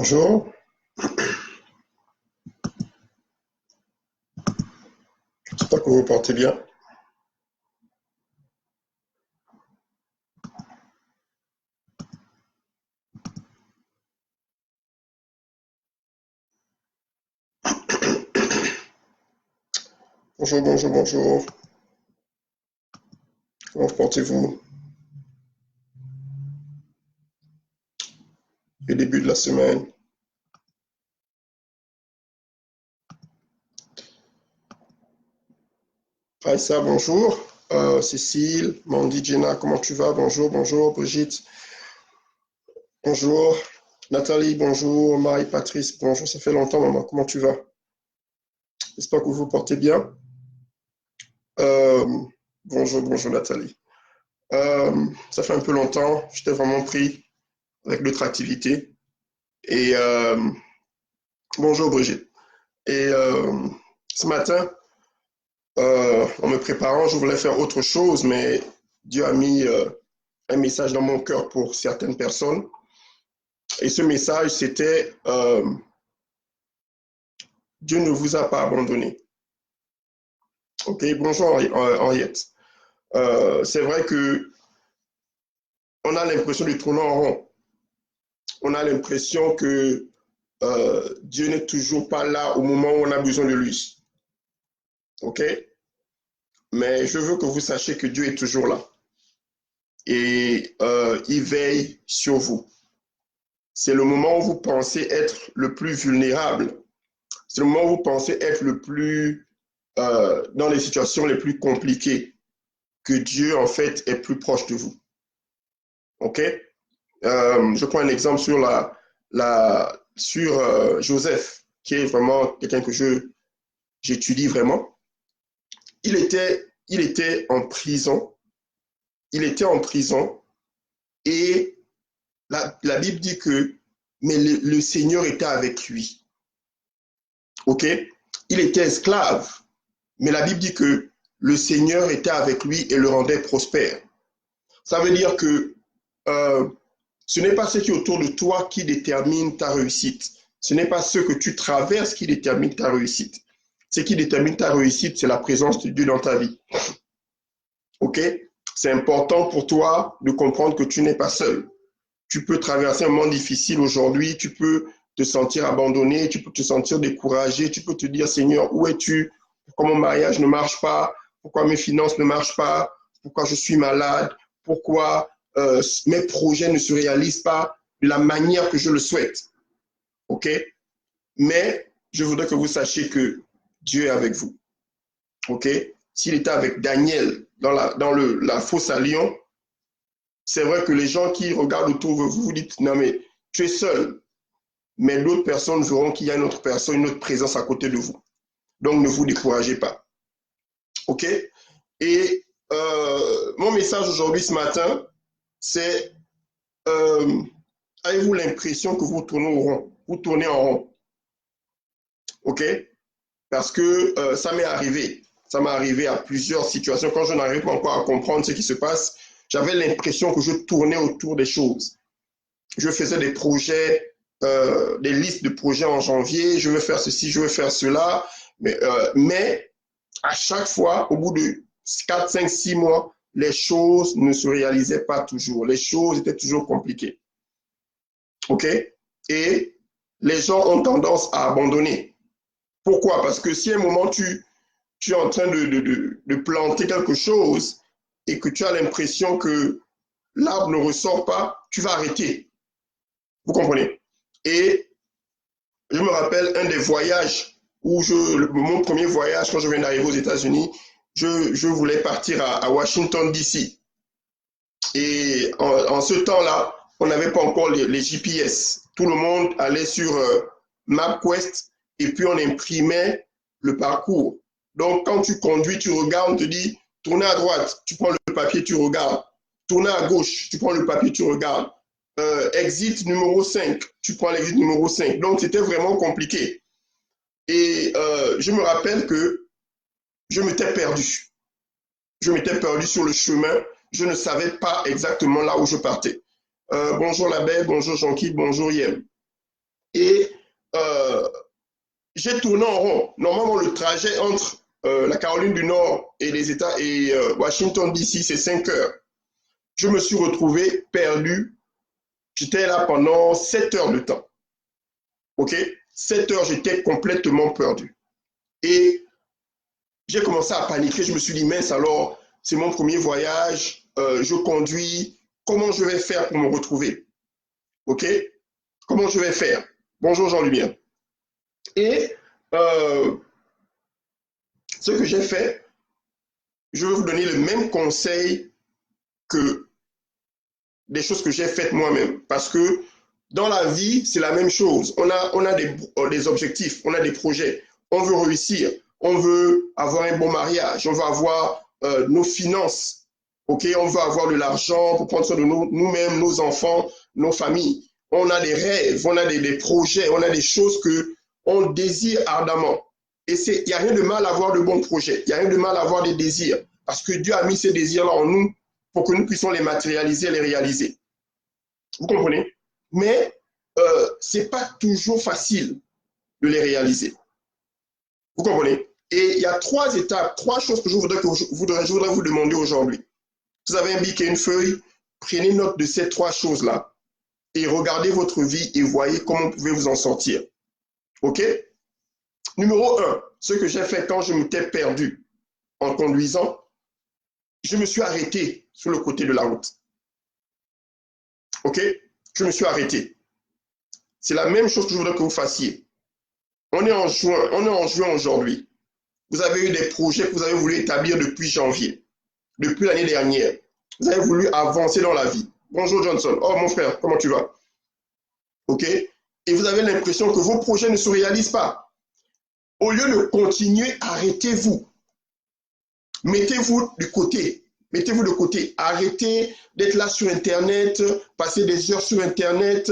Bonjour, j'espère que vous vous portez bien. Bonjour, bonjour, bonjour. Comment vous portez-vous? Le début de la semaine. Aïssa, bonjour. Cécile, Mandy, Jenna, comment tu vas? Bonjour, bonjour. Brigitte, bonjour. Nathalie, bonjour. Marie-Patrice, bonjour. Ça fait longtemps, maman. Comment tu vas? J'espère que vous vous portez bien. Euh, bonjour, bonjour, Nathalie. Ça fait un peu longtemps. J'étais vraiment pris avec d'autres activités. Et bonjour, Brigitte. Et ce matin, en me préparant, je voulais faire autre chose, mais Dieu a mis un message dans mon cœur pour certaines personnes. Et ce message, c'était Dieu ne vous a pas abandonné. Ok, bonjour Henriette. C'est vrai que on a l'impression de tourner en rond. On a l'impression que Dieu n'est toujours pas là au moment où on a besoin de lui. Ok, mais je veux que vous sachiez que Dieu est toujours là et il veille sur vous. C'est le moment où vous pensez être le plus vulnérable. C'est le moment où vous pensez être le plus dans les situations les plus compliquées que Dieu, en fait, est plus proche de vous. OK? Je prends un exemple sur, sur Joseph, qui est vraiment quelqu'un que j'étudie vraiment. Il était en prison. Il était en prison et la Bible dit que mais le Seigneur était avec lui. OK? Il était esclave, mais la Bible dit que le Seigneur était avec lui et le rendait prospère. Ça veut dire que ce n'est pas ce qui est autour de toi qui détermine ta réussite. Ce n'est pas ce que tu traverses qui détermine ta réussite. Ce qui détermine ta réussite, c'est la présence de Dieu dans ta vie. OK? C'est important pour toi de comprendre que tu n'es pas seul. Tu peux traverser un moment difficile aujourd'hui, tu peux te sentir abandonné, tu peux te sentir découragé, tu peux te dire, Seigneur, où es-tu? Pourquoi mon mariage ne marche pas? Pourquoi mes finances ne marchent pas? Pourquoi je suis malade? Pourquoi mes projets ne se réalisent pas de la manière que je le souhaite? OK? Mais je voudrais que vous sachiez que Dieu est avec vous. OK? S'il était avec Daniel dans la fosse à lion, c'est vrai que les gens qui regardent autour de vous, vous dites, non mais tu es seul. Mais d'autres personnes verront qu'il y a une autre personne, une autre présence à côté de vous. Donc ne vous découragez pas. OK? Et mon message aujourd'hui, ce matin, c'est avez-vous l'impression que vous tournez au rond? Vous tournez en rond. OK? Parce que ça m'est arrivé. Ça m'est arrivé à plusieurs situations. Quand je n'arrive pas encore à comprendre ce qui se passe, j'avais l'impression que je tournais autour des choses. Je faisais des projets, des listes de projets en janvier. Je veux faire ceci, je veux faire cela. Mais à chaque fois, au bout de 4, 5, 6 mois, les choses ne se réalisaient pas toujours. Les choses étaient toujours compliquées. OK? Et les gens ont tendance à abandonner. Pourquoi? Parce que si à un moment tu es en train de planter quelque chose et que tu as l'impression que l'arbre ne ressort pas, tu vas arrêter. Vous comprenez? Et je me rappelle un des voyages où mon premier voyage, quand je viens d'arriver aux États-Unis, je voulais partir à Washington, D.C. Et en ce temps-là, on n'avait pas encore les GPS. Tout le monde allait sur MapQuest et puis on imprimait le parcours. Donc, quand tu conduis, tu regardes, on te dit, tournez à droite, tu prends le papier, tu regardes. Tournez à gauche, tu prends le papier, tu regardes. Exit numéro 5, tu prends l'exit numéro 5. Donc, c'était vraiment compliqué. Et je me rappelle que je m'étais perdu. Je m'étais perdu sur le chemin. Je ne savais pas exactement là où je partais. Bonjour Labelle, bonjour Jean-Claude, bonjour Yem. Et j'ai tourné en rond. Normalement, le trajet entre la Caroline du Nord et les États et Washington, D.C., c'est 5 heures. Je me suis retrouvé perdu. J'étais là pendant 7 heures de temps. OK? 7 heures, j'étais complètement perdu. Et j'ai commencé à paniquer. Je me suis dit, mince, alors, c'est mon premier voyage. Je conduis. Comment je vais faire pour me retrouver? OK? Comment je vais faire? Bonjour Jean Lumière. Et ce que j'ai fait, je vais vous donner le même conseil que des choses que j'ai faites moi-même. Parce que dans la vie, c'est la même chose. On a des objectifs, on a des projets. On veut réussir, on veut avoir un bon mariage, on veut avoir nos finances. OK, on veut avoir de l'argent pour prendre soin de nous-mêmes, nos enfants, nos familles. On a des rêves, on a des projets, on a des choses que on désire ardemment. Et il n'y a rien de mal à avoir de bons projets, il n'y a rien de mal à avoir des désirs. Parce que Dieu a mis ces désirs-là en nous pour que nous puissions les matérialiser, les réaliser. Vous comprenez? Mais ce n'est pas toujours facile de les réaliser. Vous comprenez? Et il y a 3 étapes, 3 choses que je voudrais vous demander aujourd'hui. Vous avez un bic et une feuille, prenez note de ces 3 choses-là et regardez votre vie et voyez comment vous pouvez vous en sortir. OK? Numéro 1, ce que j'ai fait quand je m'étais perdu en conduisant, je me suis arrêté sur le côté de la route. OK? Je me suis arrêté. C'est la même chose que je voudrais que vous fassiez. On est en juin aujourd'hui. Vous avez eu des projets que vous avez voulu établir depuis janvier, depuis l'année dernière. Vous avez voulu avancer dans la vie. Bonjour Johnson. Oh mon frère, comment tu vas? OK? Et vous avez l'impression que vos projets ne se réalisent pas. Au lieu de continuer, arrêtez-vous. Mettez-vous de côté. Mettez-vous de côté. Arrêtez d'être là sur Internet, passer des heures sur Internet.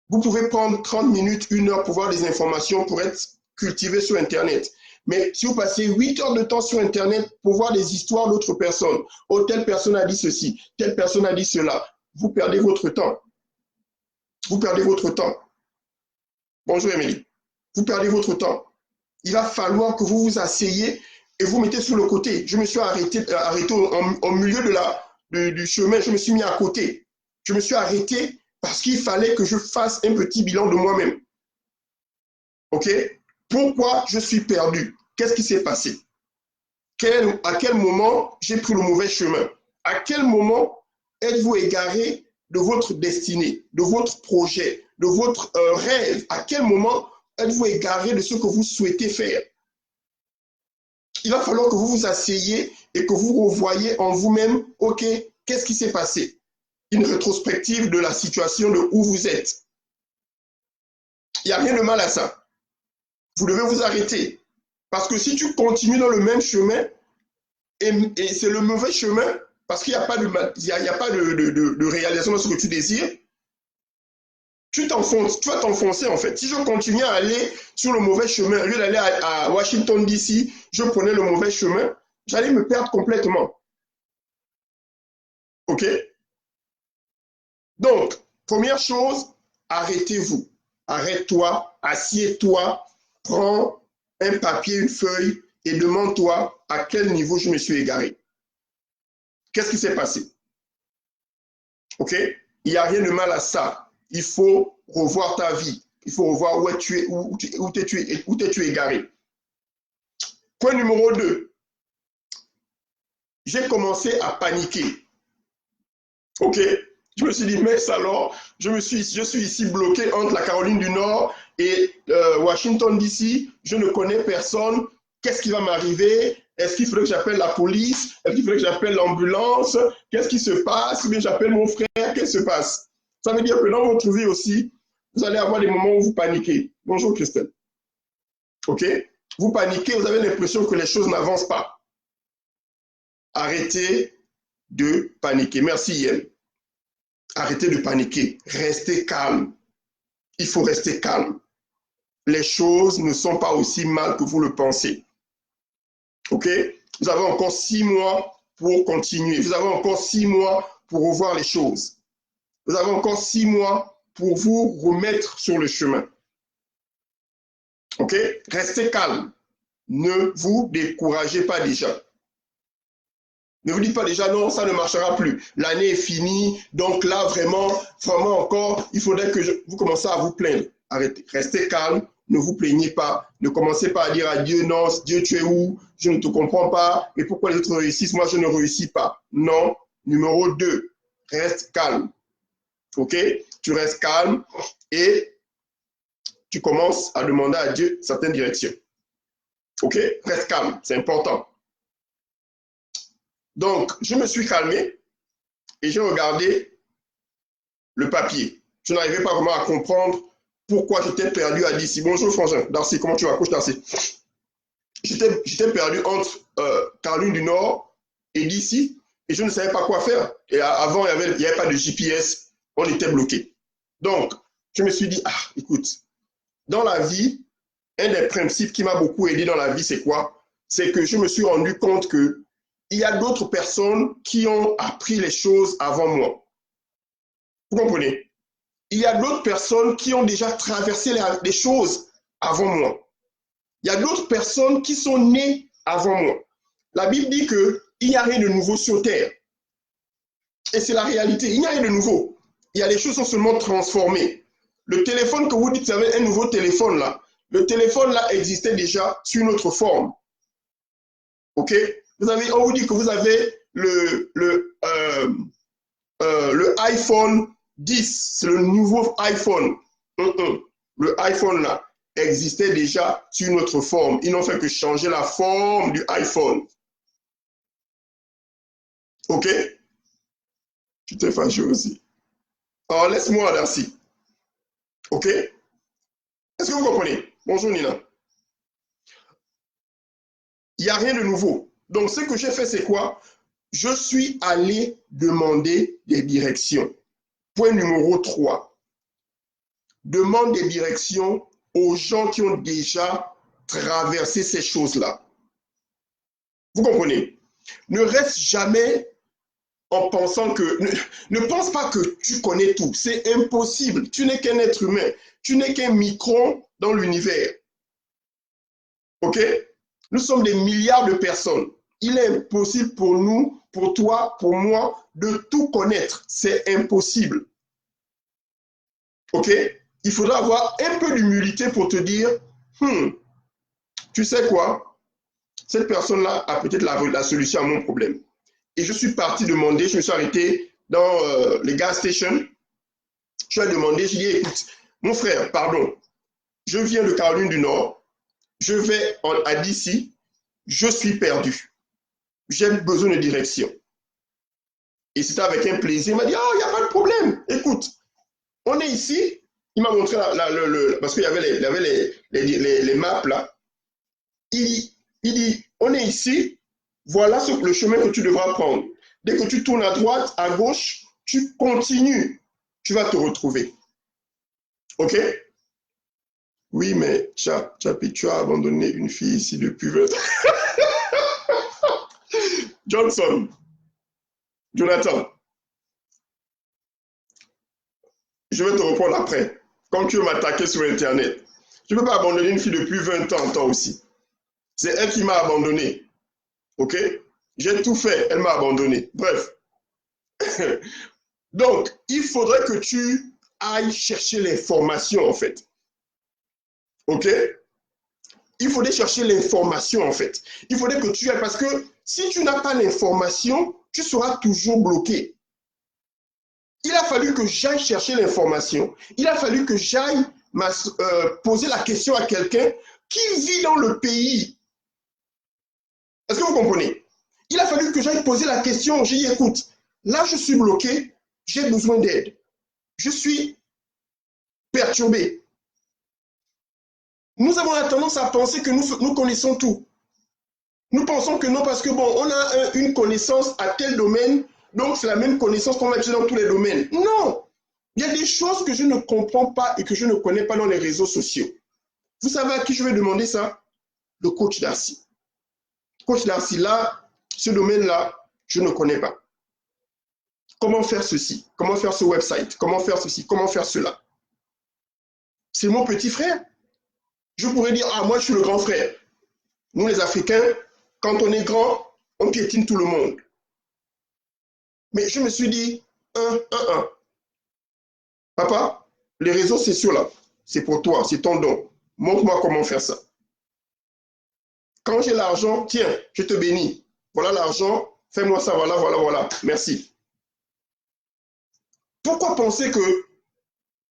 Vous pouvez prendre 30 minutes, 1 heure pour voir des informations, pour être cultivé sur Internet. Mais si vous passez 8 heures de temps sur Internet pour voir des histoires d'autres personnes, oh, telle personne a dit ceci, telle personne a dit cela, vous perdez votre temps. Vous perdez votre temps. Bonjour Émilie. Vous perdez votre temps. Il va falloir que vous vous asseyez et vous mettez sur le côté. Je me suis arrêté au milieu du chemin. Je me suis mis à côté. Je me suis arrêté parce qu'il fallait que je fasse un petit bilan de moi-même. OK? Pourquoi je suis perdu? Qu'est-ce qui s'est passé? À quel moment j'ai pris le mauvais chemin? À quel moment êtes-vous égaré de votre destinée, de votre projet, de votre rêve? À quel moment êtes-vous égaré de ce que vous souhaitez faire? Il va falloir que vous vous asseyez et que vous revoyez en vous-même, OK, qu'est-ce qui s'est passé? Une rétrospective de la situation de où vous êtes. Il n'y a rien de mal à ça. Vous devez vous arrêter. Parce que si tu continues dans le même chemin, et c'est le mauvais chemin, parce qu'il n'y a pas de réalisation de ce que tu désires, tu vas t'enfoncer en fait. Si je continuais à aller sur le mauvais chemin, au lieu d'aller à Washington DC, je prenais le mauvais chemin, j'allais me perdre complètement. OK? Donc, première chose, arrêtez-vous. Arrête-toi, assieds-toi, prends un papier, une feuille et demande-toi à quel niveau je me suis égaré. Qu'est-ce qui s'est passé? OK? Il n'y a rien de mal à ça. Il faut revoir ta vie. Il faut revoir où t'es-tu égaré. Point numéro 2. J'ai commencé à paniquer. OK? Je me suis dit, mais alors, je suis ici bloqué entre la Caroline du Nord et Washington DC. Je ne connais personne. Qu'est-ce qui va m'arriver? Est-ce qu'il faudrait que j'appelle la police? Est-ce qu'il faudrait que j'appelle l'ambulance? Qu'est-ce qui se passe? Ou bien j'appelle mon frère? Qu'est-ce qui se passe? Ça veut dire que dans votre vie aussi, vous allez avoir des moments où vous paniquez. Bonjour Christelle. OK? Vous paniquez, vous avez l'impression que les choses n'avancent pas. Arrêtez de paniquer. Merci Yann. Arrêtez de paniquer. Restez calme. Il faut rester calme. Les choses ne sont pas aussi mal que vous le pensez. OK? Vous avez encore 6 mois pour continuer. Vous avez encore 6 mois pour revoir les choses. Vous avez encore 6 mois pour vous remettre sur le chemin. OK? Restez calme. Ne vous découragez pas déjà. Ne vous dites pas déjà, non, ça ne marchera plus. L'année est finie, donc là, vraiment encore, il faudrait que vous commencez à vous plaindre. Arrêtez, restez calme, ne vous plaignez pas. Ne commencez pas à dire à Dieu, non, Dieu, tu es où? Je ne te comprends pas. Mais pourquoi les autres réussissent? Moi, je ne réussis pas. Non. Numéro 2, reste calme. OK? Tu restes calme et tu commences à demander à Dieu certaines directions. OK? Reste calme, c'est important. Donc, je me suis calmé et j'ai regardé le papier. Je n'arrivais pas vraiment à comprendre pourquoi j'étais perdu à DC. Bonjour Frangin. Darcy, comment tu vas, coach Darcy? J'étais perdu entre Caroline du Nord et DC et je ne savais pas quoi faire. Et avant, il n'y avait pas de GPS. On était bloqué. Donc, je me suis dit, ah, écoute, dans la vie, un des principes qui m'a beaucoup aidé dans la vie, c'est quoi? C'est que je me suis rendu compte que il y a d'autres personnes qui ont appris les choses avant moi. Vous comprenez? Il y a d'autres personnes qui ont déjà traversé les choses avant moi. Il y a d'autres personnes qui sont nées avant moi. La Bible dit qu'il n'y a rien de nouveau sur terre. Et c'est la réalité. Il n'y a rien de nouveau. Il y a des choses qui sont seulement transformées. Le téléphone que vous dites, vous avez un nouveau téléphone là. Le téléphone là existait déjà sous une autre forme. OK? On vous dit que vous avez le iPhone 10, c'est le nouveau iPhone. Le iPhone là existait déjà sous une autre forme. Ils n'ont fait que changer la forme du iPhone. OK? Tu t'es fâché aussi. Alors laisse-moi Darcy. OK? Est-ce que vous comprenez? Bonjour Nina. Il n'y a rien de nouveau. Donc ce que j'ai fait, c'est quoi? Je suis allé demander des directions. Point numéro 3. Demande des directions aux gens qui ont déjà traversé ces choses-là. Vous comprenez? Ne reste jamais en pensant que... Ne pense pas que tu connais tout. C'est impossible. Tu n'es qu'un être humain. Tu n'es qu'un micron dans l'univers. OK? Nous sommes des milliards de personnes. Il est impossible pour nous, pour toi, pour moi, de tout connaître. C'est impossible. OK? Il faudra avoir un peu d'humilité pour te dire, tu sais quoi? Cette personne-là a peut-être la solution à mon problème. Et je suis parti demander, je me suis arrêté dans les gas stations. Je lui ai demandé, je lui ai dit, écoute, mon frère, pardon, je viens de Caroline du Nord, je vais à DC, je suis perdu. J'ai besoin de direction. Et c'était avec un plaisir. Il m'a dit, oh, il n'y a pas de problème. Écoute, on est ici. Il m'a montré, parce qu'il y avait les maps là. Il dit, on est ici. Voilà le chemin que tu devras prendre. Dès que tu tournes à droite, à gauche, tu continues. Tu vas te retrouver. OK? Oui, mais Chapi, tu as abandonné une fille ici depuis 20 ans. Jonathan, je vais te répondre après. Comme tu veux m'attaquer sur Internet. Je ne peux pas abandonner une fille depuis 20 ans, toi aussi. C'est elle qui m'a abandonné. OK? J'ai tout fait, elle m'a abandonné. Bref. Donc, il faudrait que tu ailles chercher l'information, en fait. OK? Il faudrait chercher l'information, en fait. Il faudrait que tu ailles, parce que si tu n'as pas l'information, tu seras toujours bloqué. Il a fallu que j'aille chercher l'information. Il a fallu que j'aille poser la question à quelqu'un qui vit dans le pays. Est-ce que vous comprenez? Il a fallu que j'aille poser la question. J'ai dit, écoute, là je suis bloqué, j'ai besoin d'aide. Je suis perturbé. Nous avons la tendance à penser que nous connaissons tout. Nous pensons que non, parce que bon, on a une connaissance à tel domaine, donc c'est la même connaissance qu'on va utiliser dans tous les domaines. Non! Il y a des choses que je ne comprends pas et que je ne connais pas dans les réseaux sociaux. Vous savez à qui je vais demander ça? Le coach Darcy. Coach Darcy, là, ce domaine-là, je ne connais pas. Comment faire ceci? Comment faire ce website? Comment faire ceci? Comment faire cela? c'est mon petit frère. Je pourrais dire, ah, moi, je suis le grand frère. Nous, les Africains, quand on est grand, on piétine tout le monde. Mais je me suis dit, papa, les réseaux sociaux là, c'est pour toi, c'est ton don. Montre-moi comment faire ça. Quand j'ai l'argent, tiens, je te bénis. Voilà l'argent, fais-moi ça, voilà, voilà, voilà. Merci. Pourquoi penser que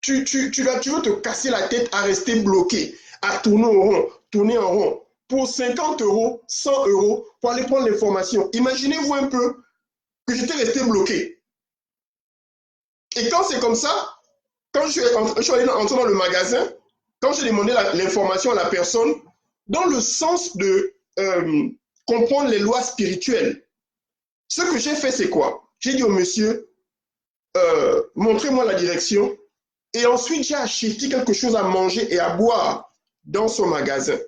tu veux te casser la tête à rester bloqué, à tourner en rond, pour 50 euros, 100 euros, pour aller prendre l'information? Imaginez-vous un peu que j'étais resté bloqué. Et quand c'est comme ça, quand je suis allé entrer dans le magasin, quand j'ai demandé l'information à la personne, dans le sens de comprendre les lois spirituelles, ce que j'ai fait, c'est quoi? J'ai dit au monsieur, montrez-moi la direction. Et ensuite, j'ai acheté quelque chose à manger et à boire dans son magasin.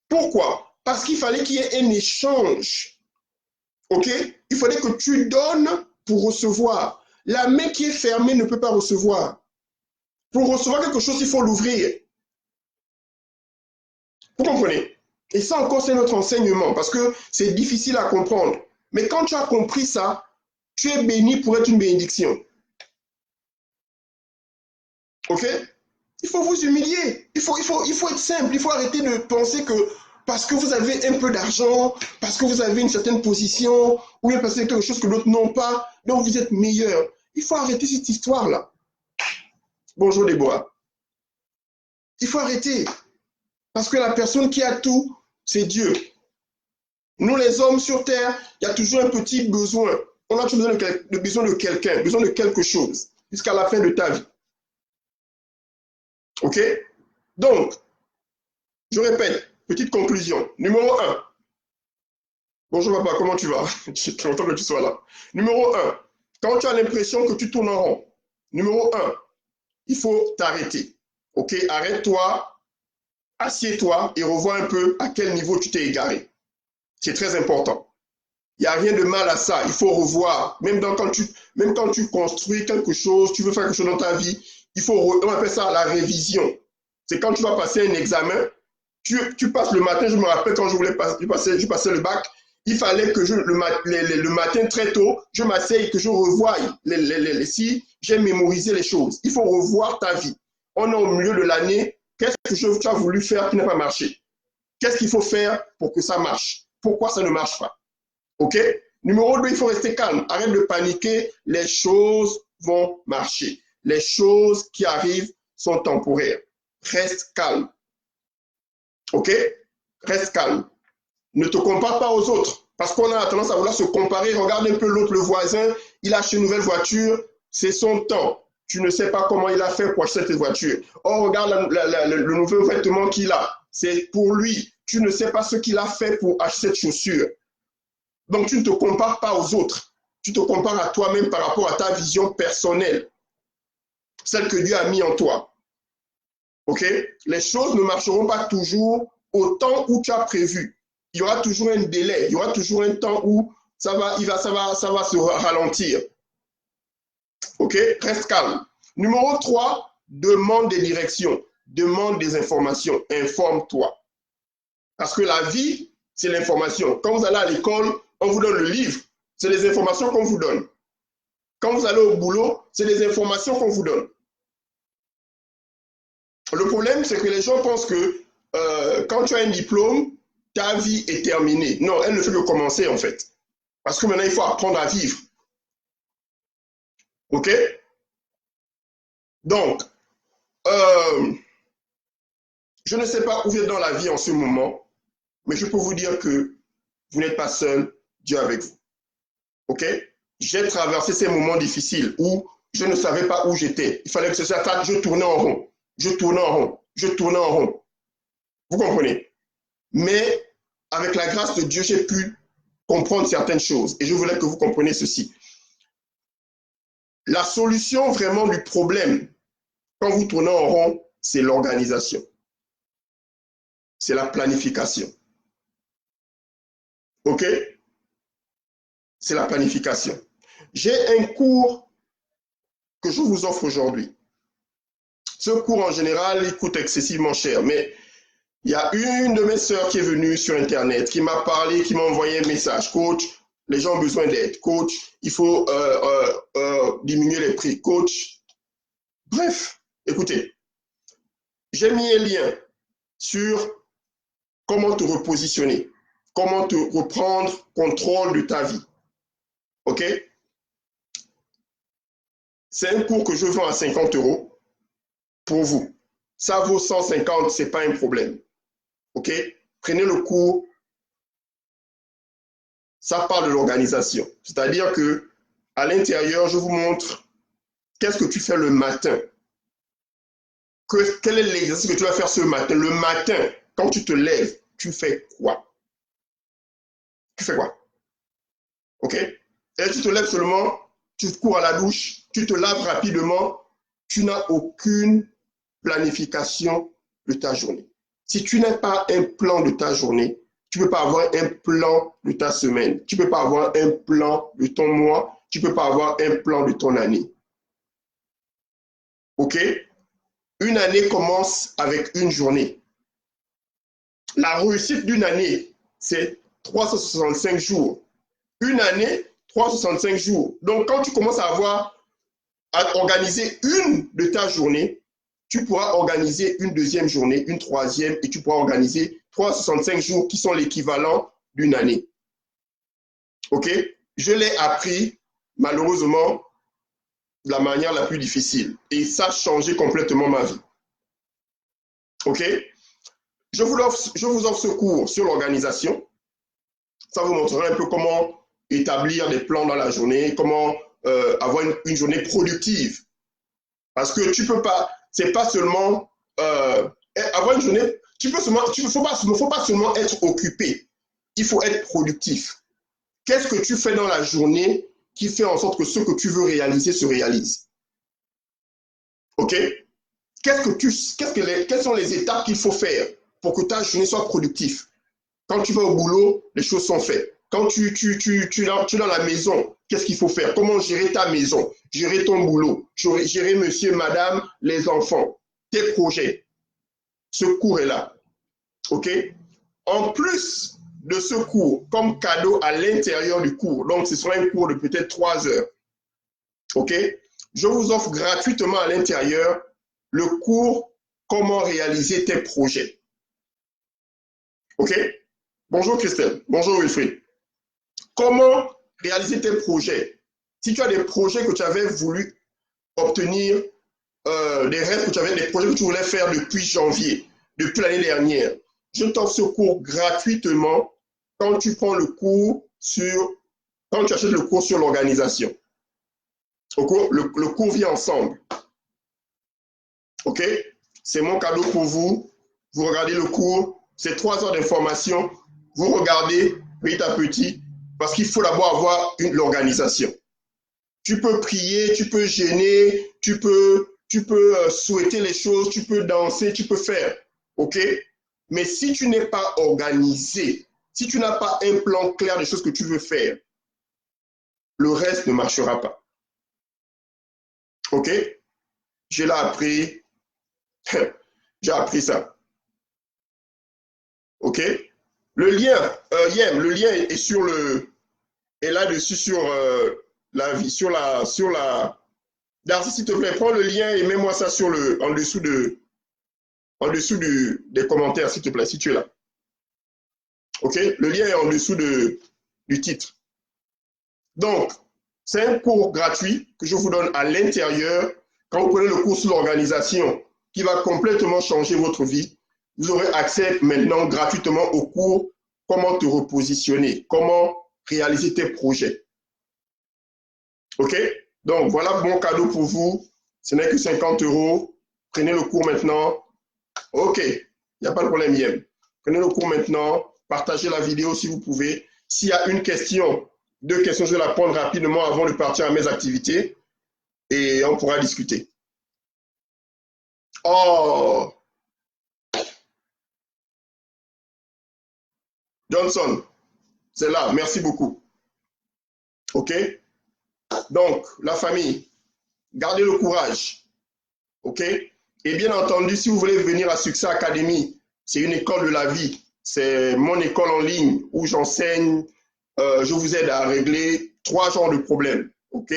Pourquoi? Parce qu'il fallait qu'il y ait un échange. OK? Il fallait que tu donnes pour recevoir. La main qui est fermée ne peut pas recevoir. Pour recevoir quelque chose, il faut l'ouvrir. Vous comprenez? Et ça encore, c'est notre enseignement, parce que c'est difficile à comprendre. Mais quand tu as compris ça, tu es béni pour être une bénédiction. OK? Il faut vous humilier. Il faut être simple. Il faut arrêter de penser que parce que vous avez un peu d'argent, parce que vous avez une certaine position, ou bien parce que c'est quelque chose que d'autres n'ont pas, donc vous êtes meilleur. Il faut arrêter cette histoire-là. Bonjour Déborah. Il faut arrêter. Parce que la personne qui a tout, c'est Dieu. Nous, les hommes sur Terre, il y a toujours un petit besoin. On a toujours besoin de quelqu'un, besoin de quelque chose, jusqu'à la fin de ta vie. OK? Donc, je répète, petite conclusion. Numéro 1. Bonjour papa, comment tu vas? Je suis content que tu sois là. Numéro 1. Quand tu as l'impression que tu tournes en rond, numéro 1, il faut t'arrêter. OK? Arrête-toi, assieds-toi et revois un peu à quel niveau tu t'es égaré. C'est très important. Il n'y a rien de mal à ça. Il faut revoir. Même quand tu construis quelque chose, tu veux faire quelque chose dans ta vie, on appelle ça la révision. C'est quand tu vas passer un examen, tu passes le matin, je me rappelle quand je passais le bac, il fallait que le matin très tôt, je m'asseye, que je revoie si j'ai mémorisé les choses. Il faut revoir ta vie. On est au milieu de l'année. Qu'est-ce que tu as voulu faire qui n'a pas marché? Qu'est-ce qu'il faut faire pour que ça marche? Pourquoi ça ne marche pas? OK? Numéro 2, il faut rester calme. Arrête de paniquer. Les choses vont marcher. Les choses qui arrivent sont temporaires. Reste calme. OK? Reste calme. Ne te compare pas aux autres. Parce qu'on a tendance à vouloir se comparer. Regarde un peu l'autre, le voisin. Il a acheté une nouvelle voiture. C'est son temps. Tu ne sais pas comment il a fait pour acheter cette voiture. Oh, regarde le nouveau vêtement qu'il a. C'est pour lui. Tu ne sais pas ce qu'il a fait pour acheter cette chaussure. Donc, tu ne te compares pas aux autres. Tu te compares à toi-même par rapport à ta vision personnelle, celle que Dieu a mis en toi. OK? Les choses ne marcheront pas toujours au temps où tu as prévu. Il y aura toujours un délai, il y aura toujours un temps où ça va se ralentir. OK? Reste calme. Numéro 3, demande des directions, demande des informations, informe-toi. Parce que la vie, c'est l'information. Quand vous allez à l'école, on vous donne le livre, c'est les informations qu'on vous donne. Quand vous allez au boulot, c'est les informations qu'on vous donne. Le problème, c'est que les gens pensent que quand tu as un diplôme, ta vie est terminée. Non, elle ne fait que commencer en fait. Parce que maintenant, il faut apprendre à vivre. OK? Donc, je ne sais pas où vous êtes dans la vie en ce moment, mais je peux vous dire que vous n'êtes pas seul, Dieu avec vous. OK? J'ai traversé ces moments difficiles où je ne savais pas où j'étais. Il fallait que ce soit ça, je tournais en rond. Je tournais en rond. Je tournais en rond. Vous comprenez? Mais avec la grâce de Dieu, j'ai pu comprendre certaines choses. Et je voulais que vous compreniez ceci. La solution vraiment du problème, quand vous tournez en rond, c'est l'organisation. C'est la planification. OK? C'est la planification. J'ai un cours que je vous offre aujourd'hui. Ce cours, en général, il coûte excessivement cher. Mais il y a une de mes sœurs qui est venue sur Internet, qui m'a parlé, qui m'a envoyé un message. Coach, les gens ont besoin d'aide. Coach, il faut diminuer les prix. Coach, bref, écoutez, j'ai mis un lien sur comment te repositionner, comment te reprendre contrôle de ta vie. OK? C'est un cours que je vends à 50 € pour vous. Ça vaut 150, ce n'est pas un problème. OK? Prenez le cours. Ça parle de l'organisation. C'est-à-dire que à l'intérieur, je vous montre qu'est-ce que tu fais le matin. Quel est l'exercice que tu vas faire ce matin? Le matin, quand tu te lèves, tu fais quoi? Tu fais quoi? OK? Et tu te lèves seulement, tu cours à la douche, tu te laves rapidement, tu n'as aucune planification de ta journée. Si tu n'as pas un plan de ta journée, tu ne peux pas avoir un plan de ta semaine, tu ne peux pas avoir un plan de ton mois, tu ne peux pas avoir un plan de ton année. OK? Une année commence avec une journée. La réussite d'une année, c'est 365 jours. Une année, 365 jours. Donc, quand tu commences à organiser une de ta journée, tu pourras organiser une deuxième journée, une troisième, et tu pourras organiser 365 jours qui sont l'équivalent d'une année. OK? Je l'ai appris, malheureusement, de la manière la plus difficile. Et ça a changé complètement ma vie. OK? Je vous offre ce cours sur l'organisation. Ça vous montrera un peu comment établir des plans dans la journée, comment avoir une journée productive. Parce que tu peux pas, c'est pas seulement avoir une journée, faut pas seulement être occupé, il faut être productif. Qu'est-ce que tu fais dans la journée qui fait en sorte que ce que tu veux réaliser se réalise? OK? Quelles sont les étapes qu'il faut faire pour que ta journée soit productive? Quand tu vas au boulot, les choses sont faites. Quand tu es dans la maison, qu'est-ce qu'il faut faire? Comment gérer ta maison? Gérer ton boulot? Gérer monsieur, madame, les enfants? Tes projets? Ce cours est là. OK? En plus de ce cours, comme cadeau à l'intérieur du cours, donc ce sera un cours de peut-être 3 heures. OK? Je vous offre gratuitement à l'intérieur le cours Comment réaliser tes projets. OK? Bonjour Christelle. Bonjour Wilfried. Comment réaliser tes projets? Si tu as des projets que tu avais voulu obtenir, des rêves que tu avais, des projets que tu voulais faire depuis janvier, depuis l'année dernière, je t'offre ce cours gratuitement quand tu prends le cours quand tu achètes le cours sur l'organisation. Le cours vient ensemble. OK? C'est mon cadeau pour vous. Vous regardez le cours, c'est 3 heures d'information. Vous regardez petit à petit, parce qu'il faut d'abord avoir l'organisation. Tu peux prier, tu peux gêner, tu peux souhaiter les choses, tu peux danser, tu peux faire. OK? Mais si tu n'es pas organisé, si tu n'as pas un plan clair des choses que tu veux faire, le reste ne marchera pas. OK? J'ai appris. J'ai appris ça. OK? Le lien, le lien est sur est là-dessus sur la vie, sur la. Darcy, s'il te plaît, prends le lien et mets-moi ça en dessous des commentaires, s'il te plaît, si tu es là. OK? Le lien est en dessous du titre. Donc, c'est un cours gratuit que je vous donne à l'intérieur. Quand vous prenez le cours sur l'organisation qui va complètement changer votre vie, vous aurez accès maintenant gratuitement au cours Comment te repositionner, comment réaliser tes projets. OK? Donc, voilà mon cadeau pour vous. Ce n'est que 50 €. Prenez le cours maintenant. OK, il n'y a pas de problème, Yem. Prenez le cours maintenant. Partagez la vidéo si vous pouvez. S'il y a une question, 2 questions, je vais la prendre rapidement avant de partir à mes activités et on pourra discuter. Oh! Johnson, c'est là. Merci beaucoup. OK? Donc, la famille, gardez le courage. OK? Et bien entendu, si vous voulez venir à Succès Academy, c'est une école de la vie. C'est mon école en ligne où j'enseigne, je vous aide à régler 3 genres de problèmes. OK?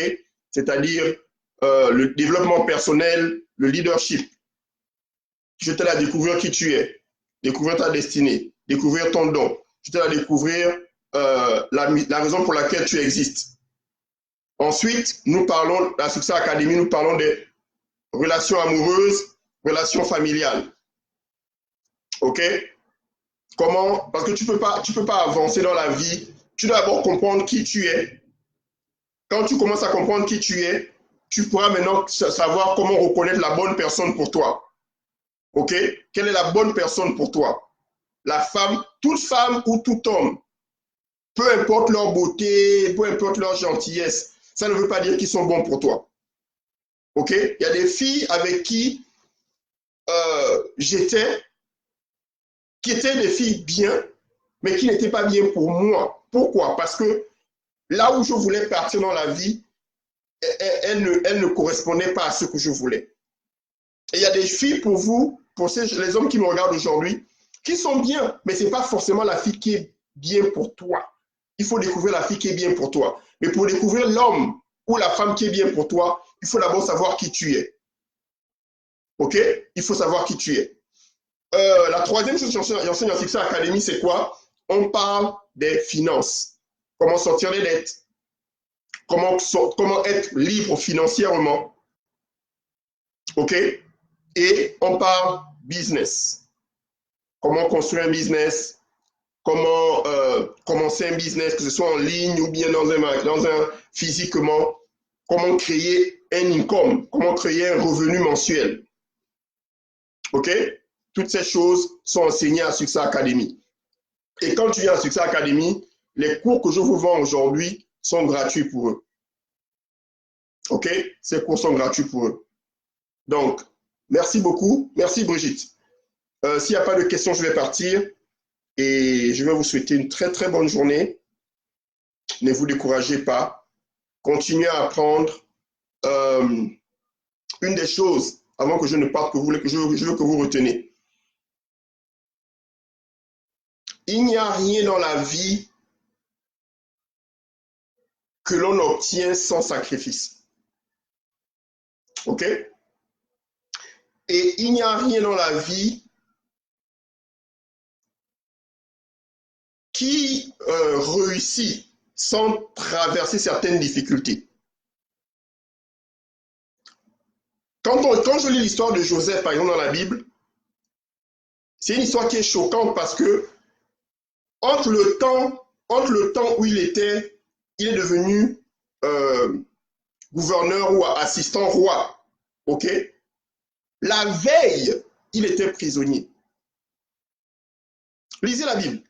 C'est-à-dire le développement personnel, le leadership. Je t'aide à découvrir qui tu es, découvrir ta destinée, découvrir ton don. Je t'aide à découvrir la raison pour laquelle tu existes. Ensuite, nous parlons, à Succès Academy, nous parlons des relations amoureuses, relations familiales. OK? Comment? Parce que tu peux pas avancer dans la vie. Tu dois d'abord comprendre qui tu es. Quand tu commences à comprendre qui tu es, tu pourras maintenant savoir comment reconnaître la bonne personne pour toi. OK? Quelle est la bonne personne pour toi? La femme, toute femme ou tout homme, peu importe leur beauté, peu importe leur gentillesse, ça ne veut pas dire qu'ils sont bons pour toi. OK? Il y a des filles avec qui j'étais, qui étaient des filles bien, mais qui n'étaient pas bien pour moi. Pourquoi? Parce que là où je voulais partir dans la vie, elles ne correspondaient pas à ce que je voulais. Et il y a des filles pour vous, pour les hommes qui me regardent aujourd'hui, qui sont bien, mais ce n'est pas forcément la fille qui est bien pour toi. Il faut découvrir la fille qui est bien pour toi. Mais pour découvrir l'homme ou la femme qui est bien pour toi, il faut d'abord savoir qui tu es. OK? Il faut savoir qui tu es. La troisième chose que j'enseigne en Succès Academy, c'est quoi? On parle des finances. Comment sortir les dettes? Comment être libre financièrement? OK? Et on parle business. Comment construire un business? Comment commencer un business, que ce soit en ligne ou bien dans un physiquement? Comment créer un income? Comment créer un revenu mensuel? OK? Toutes ces choses sont enseignées à Succès Academy. Et quand tu viens à Succès Academy, les cours que je vous vends aujourd'hui sont gratuits pour eux. OK? Ces cours sont gratuits pour eux. Donc, merci beaucoup. Merci Brigitte. S'il n'y a pas de questions, je vais partir. Et je vais vous souhaiter une très, très bonne journée. Ne vous découragez pas. Continuez à apprendre. Une des choses, avant que je ne parte, que je veux que vous reteniez. Il n'y a rien dans la vie que l'on obtient sans sacrifice. OK? Et il n'y a rien dans la vie qui réussit sans traverser certaines difficultés. Quand je lis l'histoire de Joseph, par exemple, dans la Bible, c'est une histoire qui est choquante parce que entre le temps où il est devenu gouverneur ou assistant roi, ok? La veille, il était prisonnier. Lisez la Bible.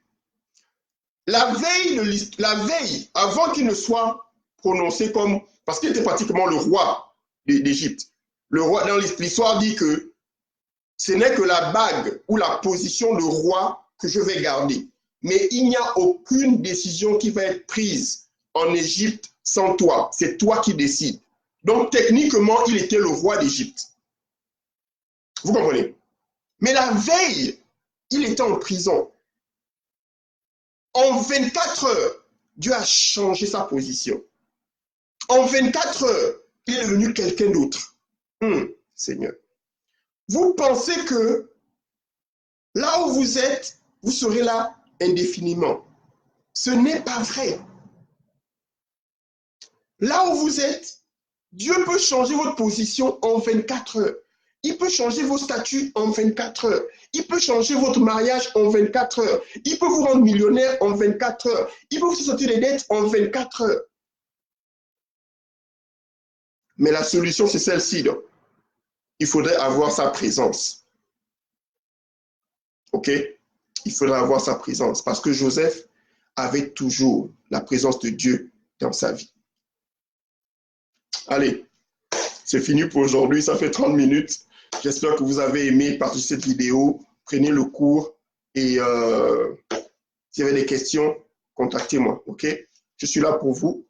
La veille, avant qu'il ne soit prononcé comme, parce qu'il était pratiquement le roi d'Égypte. Le roi, dans l'histoire dit que ce n'est que la bague ou la position de roi que je vais garder. Mais il n'y a aucune décision qui va être prise en Égypte sans toi. C'est toi qui décides. Donc techniquement, il était le roi d'Égypte. Vous comprenez? Mais la veille, il était en prison. En 24 heures, Dieu a changé sa position. En 24 heures, il est devenu quelqu'un d'autre. Seigneur. Vous pensez que là où vous êtes, vous serez là indéfiniment. Ce n'est pas vrai. Là où vous êtes, Dieu peut changer votre position en 24 heures. Il peut changer vos statuts en 24 heures. Il peut changer votre mariage en 24 heures. Il peut vous rendre millionnaire en 24 heures. Il peut vous sortir des dettes en 24 heures. Mais la solution, c'est celle-ci. Il faudrait avoir sa présence. OK? Il faudrait avoir sa présence. Parce que Joseph avait toujours la présence de Dieu dans sa vie. Allez, c'est fini pour aujourd'hui. Ça fait 30 minutes. J'espère que vous avez aimé partager cette vidéo. Prenez le cours et s'il y avait des questions, contactez-moi. OK? Je suis là pour vous.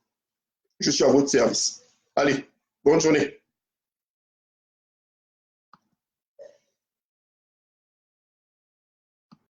Je suis à votre service. Allez, bonne journée.